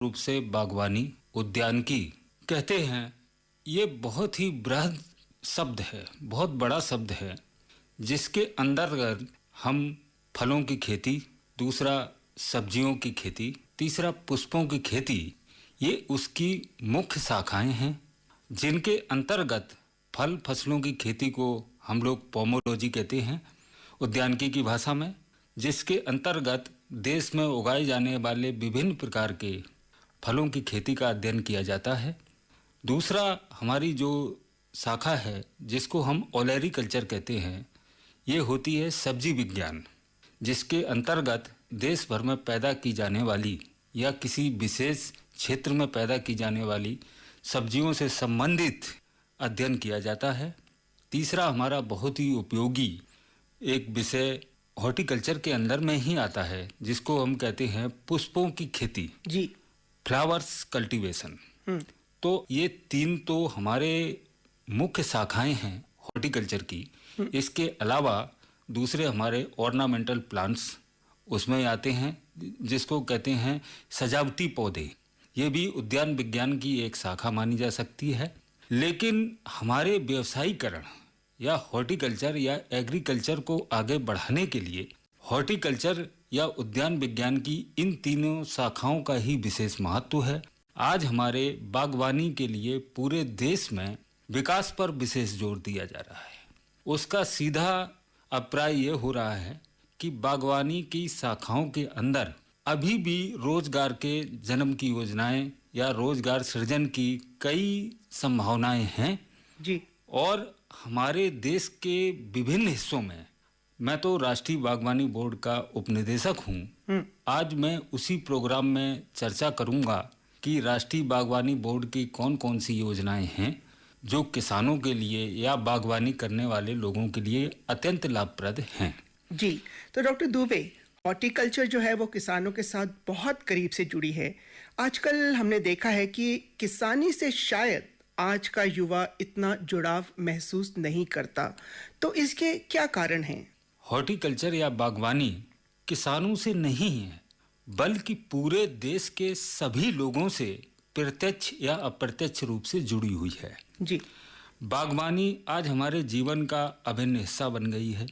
रूप से बागवानी उद्यानिकी कहते हैं। ये बहुत ही बृहद शब्द है, बहुत बड़ा शब्द है, जिसके अंतर्गत हम फलों की खेती, दूसरा सब्जियों की खेती, तीसरा पुष्पों की खेती, ये उसकी मुख्य शाखाएं हैं, जिनके अंतर्गत फल फसलों की खेती को हम लोग पोमोलॉजी कहते हैं उद्यानिकी की भाषा में, जिसके अंतर्गत देश में उगाए जाने वाले विभिन्न प्रकार के फलों की खेती का अध्ययन किया जाता है। दूसरा हमारी जो शाखा है जिसको हम ओलेरीकल्चर कहते हैं, ये होती है सब्जी विज्ञान, जिसके अंतर्गत देश भर में पैदा की जाने वाली या किसी विशेष क्षेत्र में पैदा की जाने वाली सब्जियों से संबंधित अध्ययन किया जाता है। तीसरा हमारा बहुत ही उपयोगी एक विषय हॉर्टिकल्चर के अंदर में ही आता है, जिसको हम कहते हैं पुष्पों की खेती जी, फ्लावर्स कल्टीवेशन। तो ये तीन तो हमारे मुख्य शाखाएं हैं हॉर्टिकल्चर की। इसके अलावा दूसरे हमारे ऑर्नामेंटल प्लांट्स उसमें आते हैं, जिसको कहते हैं सजावटी पौधे। ये भी उद्यान विज्ञान की एक शाखा मानी जा सकती है। लेकिन हमारे व्यवसायीकरण या हॉर्टिकल्चर या एग्रीकल्चर को आगे बढ़ाने के लिए हॉर्टिकल्चर या उद्यान विज्ञान की इन तीनों शाखाओं का ही विशेष महत्व है। आज हमारे बागवानी के लिए पूरे देश में विकास पर विशेष जोर दिया जा रहा है। उसका सीधा अभिप्राय ये हो रहा है कि बागवानी की शाखाओं के अंदर अभी भी रोजगार के जन्म की योजनाएं या रोजगार सृजन की कई संभावनाएं हैं जी। और हमारे देश के विभिन्न हिस्सों में, मैं तो राष्ट्रीय बागवानी बोर्ड का उपनिदेशक हूँ। आज मैं उसी प्रोग्राम में चर्चा करूँगा कि राष्ट्रीय बागवानी बोर्ड की कौन कौन सी योजनाएं हैं जो किसानों के लिए या बागवानी करने वाले लोगों के लिए अत्यंत लाभप्रद हैं। जी, तो डॉक्टर दुबे, हॉर्टिकल्चर जो है वो किसानों के साथ बहुत करीब से जुड़ी है। आजकल हमने देखा है कि किसानी से शायद आज का युवा इतना जुड़ाव महसूस नहीं करता, तो इसके क्या कारण हैं? हॉर्टिकल्चर या बागवानी किसानों से नहीं है, बल्कि पूरे देश के सभी लोगों से प्रत्यक्ष या अप्रत्यक्ष रूप से जुड़ी हुई है। जी, बागवानी आज हमारे जीवन का अभिन्न हिस्सा बन गई है।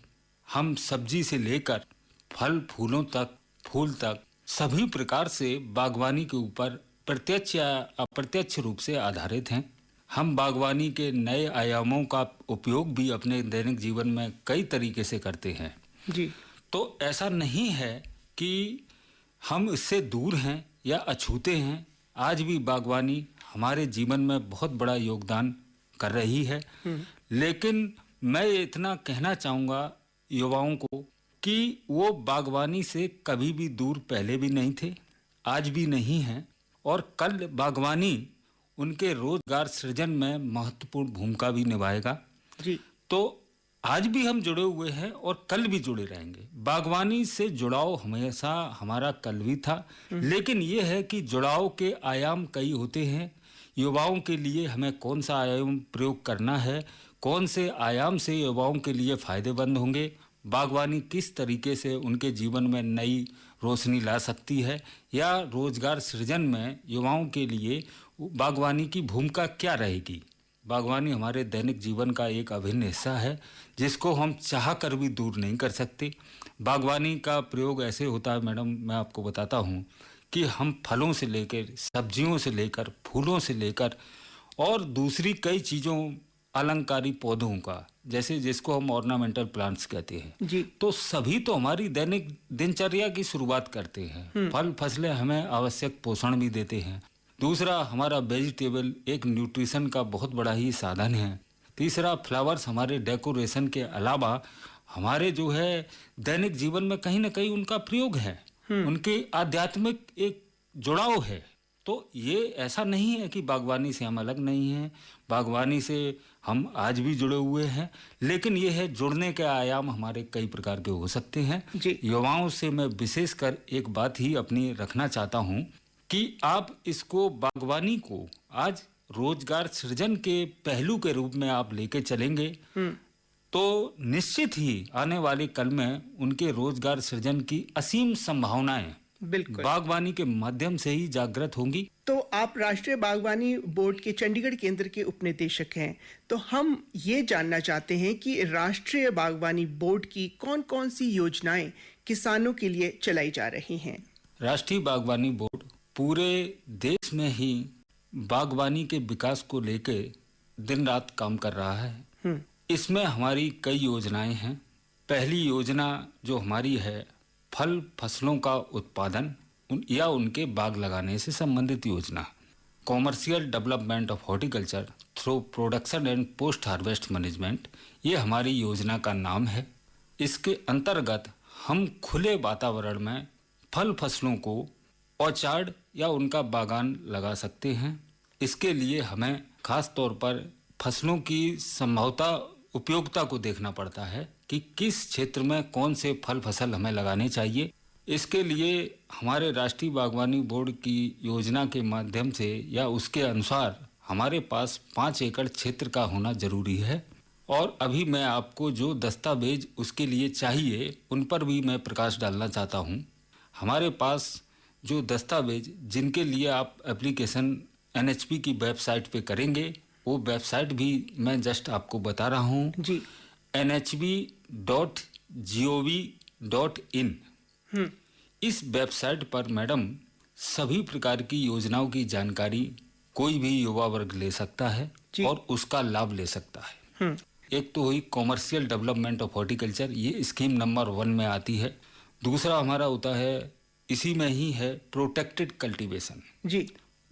हम सब्जी से लेकर फल फूलों तक, फूल तक, सभी प्रकार से बागवानी के ऊपर प्रत्यक्ष या अप्रत्यक्ष रूप से आधारित हैं। हम बागवानी के नए आयामों का उपयोग भी अपने दैनिक जीवन में कई तरीके से करते हैं। जी, तो ऐसा नहीं है कि हम इससे दूर हैं या अछूते हैं। आज भी बागवानी हमारे जीवन में बहुत बड़ा योगदान कर रही है। लेकिन मैं इतना कहना चाहूँगा युवाओं को कि वो बागवानी से कभी भी दूर पहले भी नहीं थे, आज भी नहीं हैं, और कल बागवानी उनके रोजगार सृजन में महत्वपूर्ण भूमिका भी निभाएगा। जी, तो आज भी हम जुड़े हुए हैं और कल भी जुड़े रहेंगे। बागवानी से जुड़ाव हमेशा हमारा कल भी था, लेकिन ये है कि जुड़ाव के आयाम कई होते हैं। युवाओं के लिए हमें कौन सा आयाम प्रयोग करना है, कौन से आयाम से युवाओं के लिए फायदेमंद होंगे, बागवानी किस तरीके से उनके जीवन में नई रोशनी ला सकती है, या रोजगार सृजन में युवाओं के लिए बागवानी की भूमिका क्या रहेगी। बागवानी हमारे दैनिक जीवन का एक अभिन्न हिस्सा है, जिसको हम चाह कर भी दूर नहीं कर सकते। बागवानी का प्रयोग ऐसे होता है मैडम, मैं आपको बताता हूँ कि हम फलों से लेकर, सब्जियों से लेकर, फूलों से लेकर और दूसरी कई चीज़ों, अलंकारी पौधों का, जैसे जिसको हम ऑर्नामेंटल प्लांट्स कहते हैं, जी, तो सभी तो हमारी दैनिक दिनचर्या की शुरुआत करते हैं। फल फसलें हमें आवश्यक पोषण भी देते हैं। दूसरा हमारा वेजिटेबल एक न्यूट्रिशन का बहुत बड़ा ही साधन है। तीसरा फ्लावर्स हमारे डेकोरेशन के अलावा हमारे जो है दैनिक जीवन में कहीं ना कहीं उनका प्रयोग है, उनके आध्यात्मिक एक जुड़ाव है। तो ये ऐसा नहीं है कि बागवानी से हम अलग नहीं हैं, बागवानी से हम आज भी जुड़े हुए हैं, लेकिन ये है जुड़ने के आयाम हमारे कई प्रकार के हो सकते हैं। युवाओं से मैं विशेषकर एक बात ही अपनी रखना चाहता हूँ कि आप इसको, बागवानी को आज रोजगार सृजन के पहलू के रूप में आप लेके चलेंगे तो निश्चित ही आने वाले कल में उनके रोजगार सृजन की असीम संभावनाएं बिल्कुल। बागवानी के माध्यम से ही जागृत होंगी। तो आप राष्ट्रीय बागवानी बोर्ड के चंडीगढ़ केंद्र के उपनिदेशक हैं, तो हम ये जानना चाहते हैं कि राष्ट्रीय बागवानी बोर्ड की कौन-कौन सी योजनाएं किसानों के लिए चलाई जा रही हैं। राष्ट्रीय बागवानी बोर्ड पूरे देश में ही बागवानी के विकास को लेकर दिन रात काम कर रहा है। इसमें हमारी कई योजनाएं हैं। पहली योजना जो हमारी है, फल फसलों का उत्पादन या उनके बाग लगाने से संबंधित योजना, commercial development of horticulture through production and post harvest management, ये हमारी योजना का नाम है। इसके अंतर्गत हम खुले वातावरण में फल फसलों को ऑर्चार्ड या उनका बागान लगा सकते हैं। इसके लिए हमें खास तौर पर फसलों की संभावता उपयोगिता को देखना पड़ता है कि किस क्षेत्र में कौन से फल फसल हमें लगाने चाहिए। इसके लिए हमारे राष्ट्रीय बागवानी बोर्ड की योजना के माध्यम से या उसके अनुसार हमारे पास 5 एकड़ क्षेत्र का होना जरूरी है। और अभी मैं आपको जो दस्तावेज उसके लिए चाहिए उन पर भी मैं प्रकाश डालना चाहता हूँ। हमारे पास जो दस्तावेज जिनके लिए आप एप्लीकेशन NHP की वेबसाइट पे करेंगे, वो वेबसाइट भी मैं जस्ट आपको बता रहा हूँ जी। nhb.gov.in। इस वेबसाइट पर मैडम सभी प्रकार की योजनाओं की जानकारी कोई भी युवा वर्ग ले सकता है और उसका लाभ ले सकता है। एक तो हुई कॉमर्शियल डेवलपमेंट ऑफ हॉर्टिकल्चर, ये स्कीम नंबर 1 में आती है। दूसरा हमारा होता है, इसी में ही है, प्रोटेक्टेड कल्टीवेशन जी।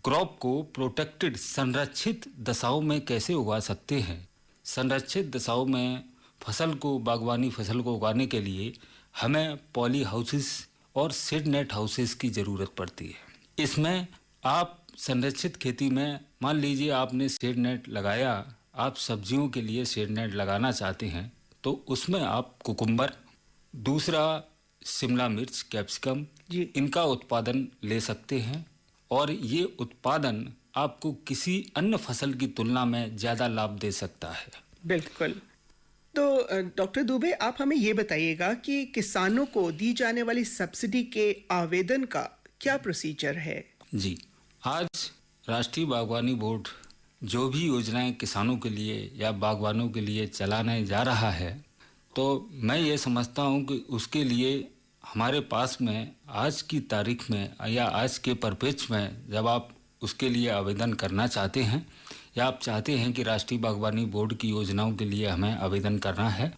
क्रॉप को प्रोटेक्टेड संरक्षित दशाओं में कैसे उगा सकते हैं। संरक्षित दशाओं में फसल को, बागवानी फसल को उगाने के लिए हमें पॉली हाउसेस और सीड नेट हाउसेस की ज़रूरत पड़ती है। इसमें आप संरक्षित खेती में मान लीजिए आपने सीड नेट लगाया, आप सब्जियों के लिए सीड नेट लगाना चाहते हैं, तो उसमें आप कुकुम्बर, दूसरा शिमला मिर्च, कैप्सिकम, इनका उत्पादन ले सकते हैं। और ये उत्पादन आपको किसी अन्य फसल की तुलना में ज़्यादा लाभ दे सकता है। बिल्कुल। तो डॉक्टर दुबे, आप हमें ये बताइएगा कि किसानों को दी जाने वाली सब्सिडी के आवेदन का क्या प्रोसीजर है। जी, आज राष्ट्रीय बागवानी बोर्ड जो भी योजनाएं किसानों के लिए या बागवानों के लिए चलाने जा रहा है, तो मैं ये समझता हूँ कि उसके लिए हमारे पास में आज की तारीख में या आज के परिप्रेक्ष्य में जब आप उसके लिए आवेदन करना चाहते हैं या आप चाहते हैं कि राष्ट्रीय बागवानी बोर्ड की योजनाओं के लिए हमें आवेदन करना है,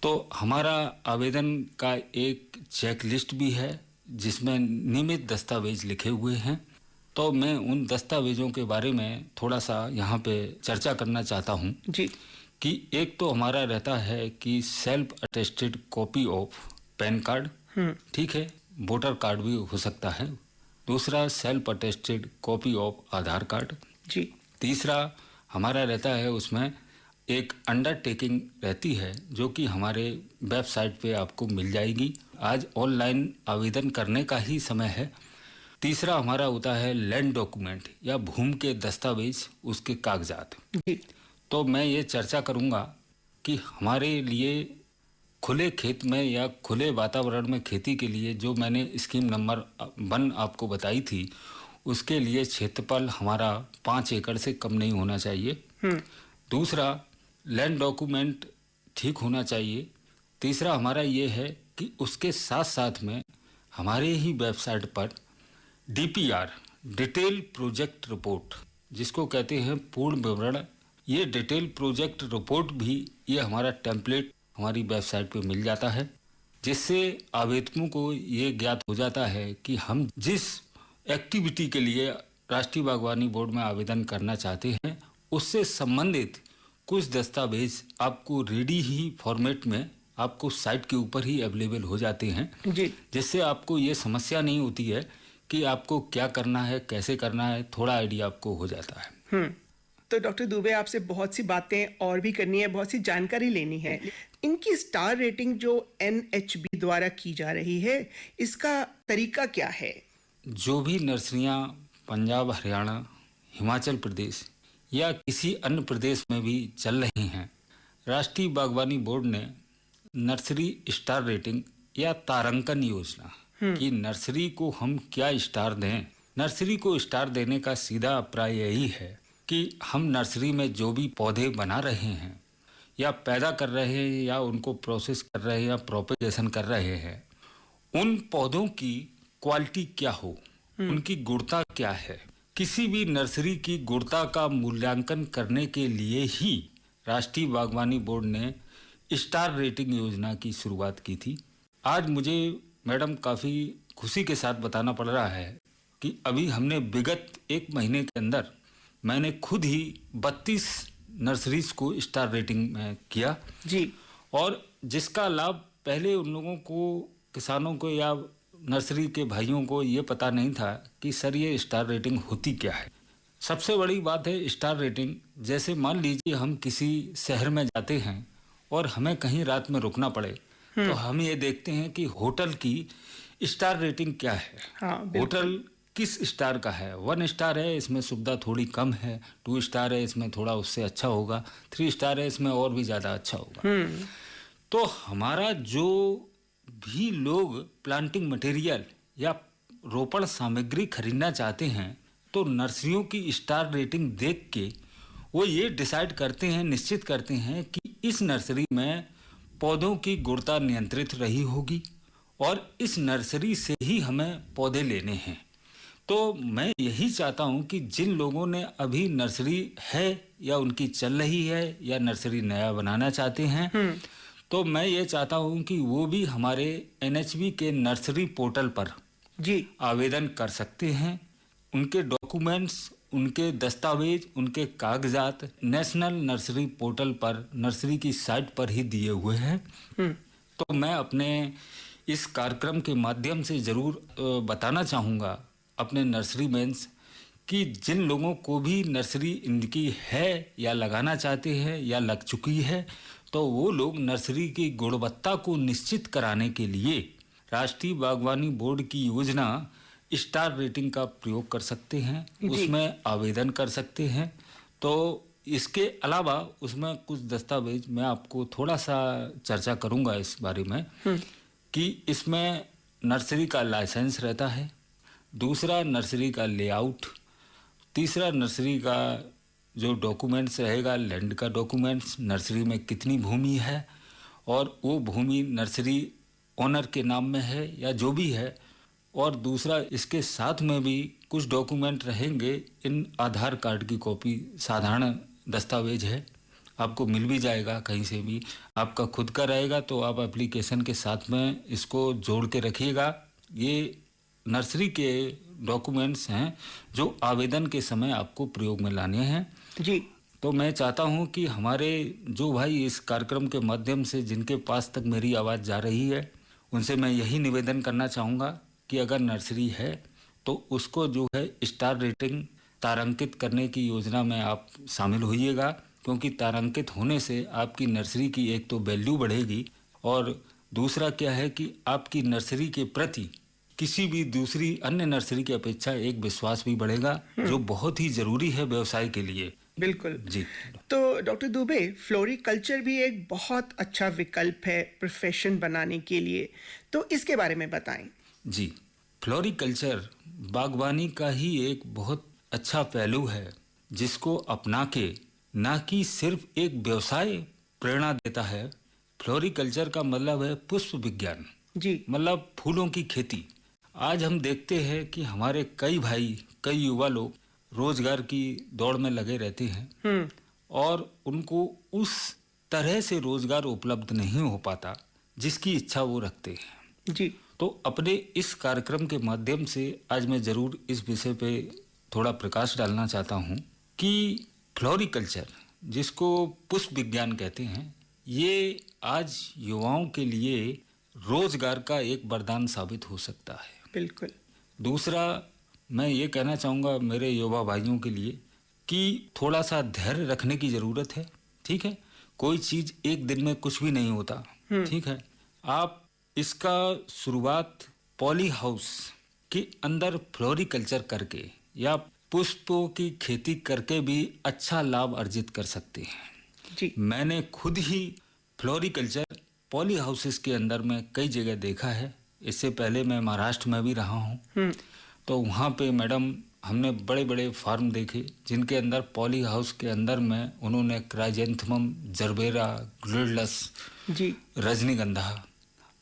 तो हमारा आवेदन का एक चेक लिस्ट भी है जिसमें नियमित दस्तावेज लिखे हुए हैं। तो मैं उन दस्तावेजों के बारे में थोड़ा सा यहाँ पे चर्चा करना चाहता हूँ जी। कि एक तो हमारा रहता है कि self attested copy of PAN card, ठीक है, वोटर कार्ड भी हो सकता है। दूसरा self attested copy of Aadhaar card जी। तीसरा हमारा रहता है, उसमें एक अंडरटेकिंग रहती है जो कि हमारे वेबसाइट पे आपको मिल जाएगी। आज ऑनलाइन आवेदन करने का ही समय है। तीसरा हमारा होता है लैंड डॉक्यूमेंट या भूमि के दस्तावेज, उसके कागजात जी। तो मैं ये चर्चा करूँगा कि हमारे लिए खुले खेत में या खुले वातावरण में खेती के लिए जो मैंने स्कीम नंबर 1 आपको बताई थी, उसके लिए क्षेत्रफल हमारा 5 एकड़ से कम नहीं होना चाहिए। दूसरा लैंड डॉक्यूमेंट ठीक होना चाहिए। तीसरा हमारा ये है कि उसके साथ साथ में हमारे ही वेबसाइट पर DPR, डिटेल प्रोजेक्ट रिपोर्ट, जिसको कहते हैं पूर्ण विवरण, ये डिटेल प्रोजेक्ट रिपोर्ट भी ये हमारा टेम्पलेट हमारी वेबसाइट पे मिल जाता है, जिससे आवेदकों को ये ज्ञात हो जाता है कि हम जिस एक्टिविटी के लिए राष्ट्रीय बागवानी बोर्ड में आवेदन करना चाहते हैं उससे संबंधित कुछ दस्तावेज आपको रेडी ही फॉर्मेट में आपको साइट के ऊपर ही अवेलेबल हो जाते हैं जी। जिससे आपको ये समस्या नहीं होती है कि आपको क्या करना है, कैसे करना है, थोड़ा आइडिया आपको हो जाता है। तो डॉक्टर दुबे, आपसे बहुत सी बातें और भी करनी है, बहुत सी जानकारी लेनी है। इनकी स्टार रेटिंग जो NHB द्वारा की जा रही है, इसका तरीका क्या है? जो भी नर्सरियां पंजाब, हरियाणा, हिमाचल प्रदेश या किसी अन्य प्रदेश में भी चल रही हैं, राष्ट्रीय बागवानी बोर्ड ने नर्सरी स्टार रेटिंग या तारांकन योजना कि नर्सरी को हम क्या स्टार दें। नर्सरी को स्टार देने का सीधा अभिप्राय यही है कि हम नर्सरी में जो भी पौधे बना रहे हैं या पैदा कर रहे हैं या उनको प्रोसेस कर रहे हैं या प्रोपेगेशन कर रहे हैं, उन पौधों की क्वालिटी क्या हो, उनकी गुणवत्ता क्या है। किसी भी नर्सरी की गुणवत्ता का मूल्यांकन करने के लिए ही राष्ट्रीय बागवानी बोर्ड ने स्टार रेटिंग योजना की शुरुआत की थी। आज मुझे मैडम काफ़ी खुशी के साथ बताना पड़ रहा है कि अभी हमने विगत एक महीने के अंदर मैंने खुद ही 32 नर्सरीज को स्टार रेटिंग में किया जी। और जिसका लाभ पहले उन लोगों को, किसानों को या नर्सरी के भाइयों को ये पता नहीं था कि सर ये स्टार रेटिंग होती क्या है। सबसे बड़ी बात है स्टार रेटिंग। जैसे मान लीजिए हम किसी शहर में जाते हैं और हमें कहीं रात में रुकना पड़े तो हम ये देखते हैं कि होटल की स्टार रेटिंग क्या है। हाँ, होटल किस स्टार का है। 1 स्टार है, इसमें सुविधा थोड़ी कम है। 2 स्टार है, इसमें थोड़ा उससे अच्छा होगा। 3 स्टार है, इसमें और भी ज़्यादा अच्छा होगा। तो हमारा जो भी लोग प्लांटिंग मटेरियल या रोपण सामग्री खरीदना चाहते हैं तो नर्सरियों की स्टार रेटिंग देख के वो ये डिसाइड करते हैं, निश्चित करते हैं कि इस नर्सरी में पौधों की गुणवत्ता नियंत्रित रही होगी और इस नर्सरी से ही हमें पौधे लेने हैं। तो मैं यही चाहता हूं कि जिन लोगों ने अभी नर्सरी है या उनकी चल रही है या नर्सरी नया बनाना चाहते हैं, तो मैं ये चाहता हूं कि वो भी हमारे NHB के नर्सरी पोर्टल पर जी आवेदन कर सकते हैं। उनके डॉक्यूमेंट्स, उनके दस्तावेज, उनके कागजात नेशनल नर्सरी पोर्टल पर, नर्सरी की साइट पर ही दिए हुए हैं। तो मैं अपने इस कार्यक्रम के माध्यम से ज़रूर बताना चाहूँगा अपने नर्सरी मैन्स कि जिन लोगों को भी नर्सरी इनकी है या लगाना चाहते हैं या लग चुकी है, तो वो लोग नर्सरी की गुणवत्ता को निश्चित कराने के लिए राष्ट्रीय बागवानी बोर्ड की योजना स्टार रेटिंग का प्रयोग कर सकते हैं, उसमें आवेदन कर सकते हैं। तो इसके अलावा उसमें कुछ दस्तावेज मैं आपको थोड़ा सा चर्चा करूंगा इस बारे में कि इसमें नर्सरी का लाइसेंस रहता है, दूसरा नर्सरी का लेआउट, तीसरा नर्सरी का जो डॉक्यूमेंट्स रहेगा, लैंड का डॉक्यूमेंट्स, नर्सरी में कितनी भूमि है और वो भूमि नर्सरी ओनर के नाम में है या जो भी है, और दूसरा इसके साथ में भी कुछ डॉक्यूमेंट रहेंगे। इन आधार कार्ड की कॉपी साधारण दस्तावेज है, आपको मिल भी जाएगा कहीं से भी। आपका खुद का रहेगा तो आप एप्लीकेशन के साथ में इसको जोड़ के रखिएगा। ये नर्सरी के डॉक्यूमेंट्स हैं जो आवेदन के समय आपको प्रयोग में लाने हैं। जी। तो मैं चाहता हूं कि हमारे जो भाई इस कार्यक्रम के माध्यम से जिनके पास तक मेरी आवाज़ जा रही है, उनसे मैं यही निवेदन करना चाहूँगा कि अगर नर्सरी है तो उसको जो है स्टार रेटिंग तारांकित करने की योजना में आप शामिल होइएगा, क्योंकि तारांकित होने से आपकी नर्सरी की एक तो वैल्यू बढ़ेगी और दूसरा क्या है कि आपकी नर्सरी के प्रति किसी भी दूसरी अन्य नर्सरी की अपेक्षा एक विश्वास भी बढ़ेगा, जो बहुत ही जरूरी है व्यवसाय के लिए। बिल्कुल जी। तो डॉक्टर दुबे, फ्लोरिकल्चर भी एक बहुत अच्छा विकल्प है प्रोफेशन बनाने के लिए, तो इसके बारे में बताएं। जी, फ्लोरिकल्चर बागवानी का ही एक बहुत अच्छा पहलू है जिसको अपना के ना कि सिर्फ एक व्यवसाय प्रेरणा देता है। फ्लोरिकल्चर का मतलब है पुष्प विज्ञान, जी मतलब फूलों की खेती। आज हम देखते हैं कि हमारे कई भाई, कई युवा लोग रोजगार की दौड़ में लगे रहते हैं और उनको उस तरह से रोजगार उपलब्ध नहीं हो पाता जिसकी इच्छा वो रखते हैं। जी। तो अपने इस कार्यक्रम के माध्यम से आज मैं जरूर इस विषय पे थोड़ा प्रकाश डालना चाहता हूँ कि फ्लोरिकल्चर, जिसको पुष्प विज्ञान कहते हैं, ये आज युवाओं के लिए रोजगार का एक वरदान साबित हो सकता है। बिल्कुल। दूसरा, मैं ये कहना चाहूँगा मेरे युवा भाइयों के लिए कि थोड़ा सा धैर्य रखने की ज़रूरत है। ठीक है, कोई चीज़ एक दिन में कुछ भी नहीं होता। ठीक है, आप इसका शुरुआत पॉली हाउस के अंदर फ्लोरिकल्चर करके या पुष्पों की खेती करके भी अच्छा लाभ अर्जित कर सकते हैं। जी। मैंने खुद ही फ्लोरिकल्चर पॉली हाउसेस के अंदर में कई जगह देखा है। इससे पहले मैं महाराष्ट्र में भी रहा हूँ। तो वहाँ पे मैडम हमने बड़े बड़े फार्म देखे जिनके अंदर पॉली हाउस के अंदर में उन्होंने क्राइजेंथमम, जरबेरा, ग्लोडलस जी, रजनीगंधा,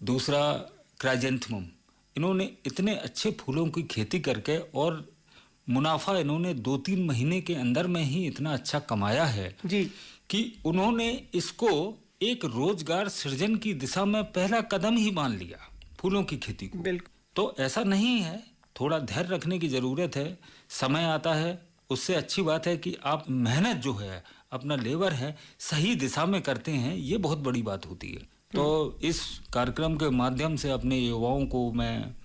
दूसरा क्राइजेंथमम, इन्होंने इतने अच्छे फूलों की खेती करके और मुनाफा इन्होंने 2-3 महीने के अंदर में ही इतना अच्छा कमाया है जी, कि उन्होंने इसको एक रोजगार सृजन की दिशा में पहला कदम ही मान लिया, फूलों की खेती को। बिल्कुल। तो ऐसा नहीं है, थोड़ा धैर्य रखने की जरूरत है, समय आता है। उससे अच्छी बात है कि आप मेहनत जो है, अपना लेबर है, सही दिशा में करते हैं, ये बहुत बड़ी बात होती है। तो इस कार्यक्रम के माध्यम से अपने युवाओं को मैं,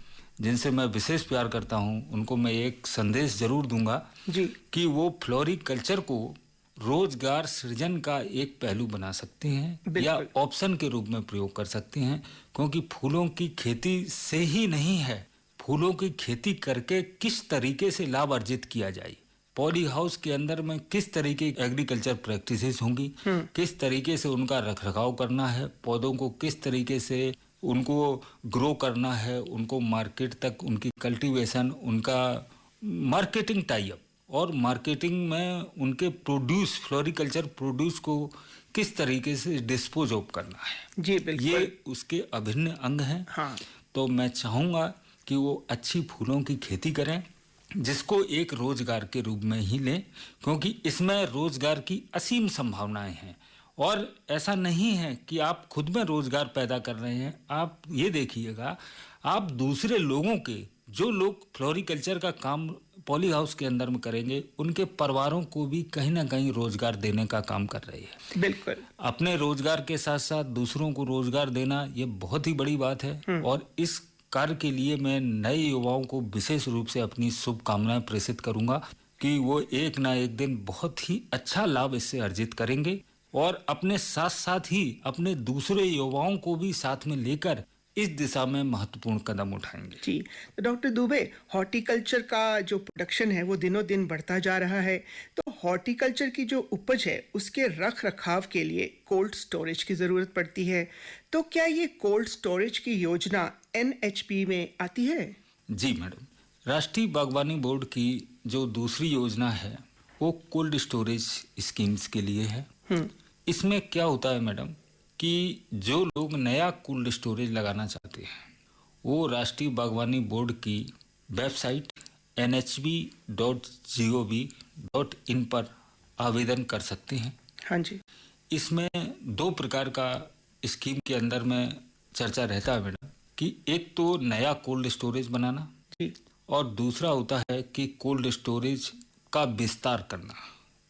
जिनसे मैं विशेष प्यार करता हूं, उनको मैं एक संदेश जरूर दूंगा जी, कि वो फ्लोरिकल्चर को रोजगार सृजन का एक पहलू बना सकते हैं या ऑप्शन के रूप में प्रयोग कर सकते हैं, क्योंकि फूलों की खेती से ही नहीं है, फूलों की खेती करके किस तरीके से लाभ अर्जित किया जाए, पॉली हाउस के अंदर में किस तरीके की एग्रीकल्चर प्रैक्टिसेस होंगी, किस तरीके से उनका रखरखाव करना है, पौधों को किस तरीके से उनको ग्रो करना है, उनको मार्केट तक उनकी कल्टीवेशन, उनका मार्केटिंग टाई अप और मार्केटिंग में उनके प्रोड्यूस, फ्लोरिकल्चर प्रोड्यूस को किस तरीके से डिस्पोज ऑफ करना है। जी, बिल्कुल। ये उसके अभिन्न अंग हैं। हाँ। तो मैं चाहूँगा कि वो अच्छी फूलों की खेती करें, जिसको एक रोजगार के रूप में ही लें, क्योंकि इसमें रोजगार की असीम संभावनाएं हैं। और ऐसा नहीं है कि आप खुद में रोजगार पैदा कर रहे हैं, आप ये देखिएगा, आप दूसरे लोगों के, जो लोग फ्लोरिकल्चर का काम पॉली हाउस के अंदर में करेंगे, उनके परिवारों को भी कहीं ना कहीं रोजगार देने का काम कर रही है। बिल्कुल। अपने रोजगार के साथ साथ दूसरों को रोजगार देना, ये बहुत ही बड़ी बात है। और इस कार्य के लिए मैं नए युवाओं को विशेष रूप से अपनी शुभकामनाएं प्रेषित करूंगा कि वो एक ना एक दिन बहुत ही अच्छा लाभ इससे अर्जित करेंगे और अपने साथ साथ ही अपने दूसरे युवाओं को भी साथ में लेकर इस दिशा में महत्वपूर्ण कदम उठाएंगे। जी, तो डॉक्टर दुबे, हॉर्टिकल्चर का जो प्रोडक्शन है वो दिनों दिन बढ़ता जा रहा है, तो हॉर्टिकल्चर की जो उपज है उसके रख रखाव के लिए कोल्ड स्टोरेज की ज़रूरत पड़ती है। तो क्या ये कोल्ड स्टोरेज की योजना NHP में आती है? जी मैडम, राष्ट्रीय बागवानी बोर्ड की जो दूसरी योजना है वो कोल्ड स्टोरेज स्कीम्स के लिए है। इसमें क्या होता है मैडम कि जो लोग नया कोल्ड स्टोरेज लगाना चाहते हैं वो राष्ट्रीय बागवानी बोर्ड की वेबसाइट nhb.gov.in पर आवेदन कर सकते हैं। हाँ जी। इसमें 2 प्रकार का स्कीम के अंदर में चर्चा रहता है मैडम, कि एक तो नया कोल्ड स्टोरेज बनाना जी। और दूसरा होता है कि कोल्ड स्टोरेज का विस्तार करना,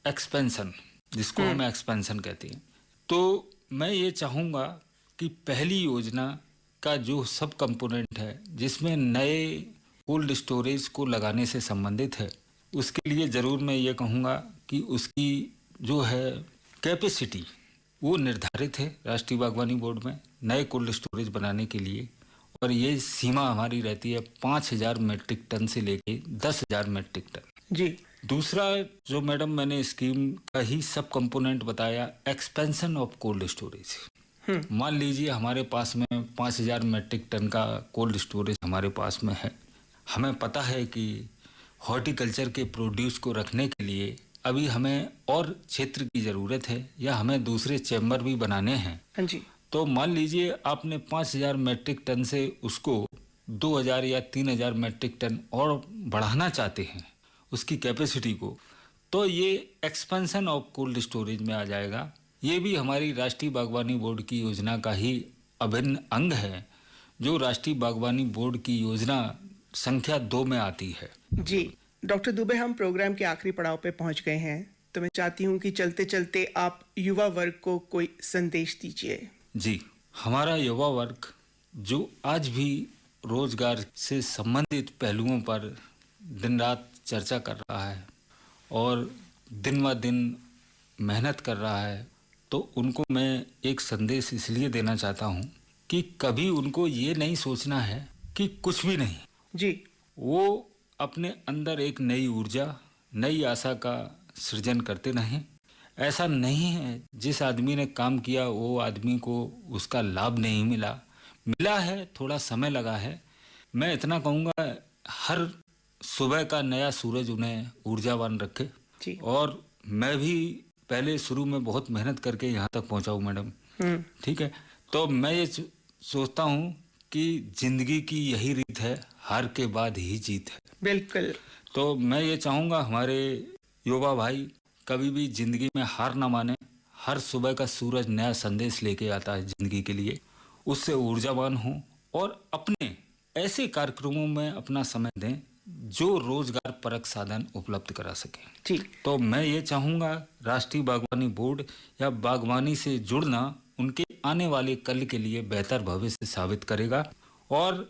एक्सपेंशन, जिसको हम एक्सपेंशन कहते हैं। तो मैं ये चाहूँगा कि पहली योजना का जो सब कंपोनेंट है, जिसमें नए कोल्ड स्टोरेज को लगाने से संबंधित है, उसके लिए ज़रूर मैं ये कहूँगा कि उसकी जो है कैपेसिटी वो निर्धारित है राष्ट्रीय बागवानी बोर्ड में नए कोल्ड स्टोरेज बनाने के लिए, और ये सीमा हमारी रहती है 5,000 मेट्रिक टन से लेके 10,000 मेट्रिक टन। जी। दूसरा जो मैडम मैंने स्कीम का ही सब कंपोनेंट बताया, एक्सपेंशन ऑफ कोल्ड स्टोरेज। मान लीजिए हमारे पास में 5,000 मेट्रिक टन का कोल्ड स्टोरेज हमारे पास में है। हमें पता है कि हॉर्टिकल्चर के प्रोड्यूस को रखने के लिए अभी हमें और क्षेत्र की ज़रूरत है या हमें दूसरे चैम्बर भी बनाने हैं। हाँ जी। तो मान लीजिए आपने 5,000 मेट्रिक टन से उसको 2,000 या 3,000 मेट्रिक टन और बढ़ाना चाहते हैं उसकी कैपेसिटी को, तो ये एक्सपेंशन ऑफ कोल्ड स्टोरेज में आ जाएगा। ये भी हमारी राष्ट्रीय बागवानी बोर्ड की योजना का ही अभिन्न अंग है, जो राष्ट्रीय बागवानी बोर्ड की योजना संख्या 2 में आती है। जी डॉक्टर दुबे, हम प्रोग्राम के आखिरी पड़ाव पे पहुंच गए हैं, तो मैं चाहती हूं कि चलते चलते आप युवा वर्ग को कोई संदेश दीजिए। जी, हमारा युवा वर्ग जो आज भी रोजगार से संबंधित पहलुओं पर दिन रात चर्चा कर रहा है और दिन ब दिन मेहनत कर रहा है, तो उनको मैं एक संदेश इसलिए देना चाहता हूँ कि कभी उनको ये नहीं सोचना है कि कुछ भी नहीं। जी। वो अपने अंदर एक नई ऊर्जा, नई आशा का सृजन करते रहें। ऐसा नहीं है जिस आदमी ने काम किया वो आदमी को उसका लाभ नहीं मिला, मिला है, थोड़ा समय लगा है। मैं इतना कहूँगा, हर सुबह का नया सूरज उन्हें ऊर्जावान रखे। जी। और मैं भी पहले शुरू में बहुत मेहनत करके यहाँ तक पहुँचा हूँ मैडम, ठीक है। तो मैं ये सोचता हूँ कि जिंदगी की यही रीत है, हार के बाद ही जीत है। बिल्कुल। तो मैं ये चाहूँगा हमारे युवा भाई कभी भी जिंदगी में हार ना माने। हर सुबह का सूरज नया संदेश लेके आता है जिंदगी के लिए, उससे ऊर्जावान हों और अपने ऐसे कार्यक्रमों में अपना समय दें जो रोजगार परक साधन उपलब्ध करा सके। जी। तो मैं ये चाहूँगा राष्ट्रीय बागवानी बोर्ड या बागवानी से जुड़ना उनके आने वाले कल के लिए बेहतर भविष्य साबित करेगा, और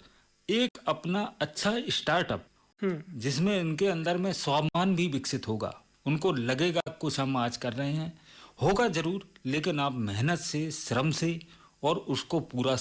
एक अपना अच्छा स्टार्टअप जिसमें उनके अंदर में स्वाभिमान भी विकसित होगा। उनको लगेगा कुछ हम आज कर रहे हैं, होगा जरूर, लेकिन आप मेहनत से, श्रम से और उसको पूरा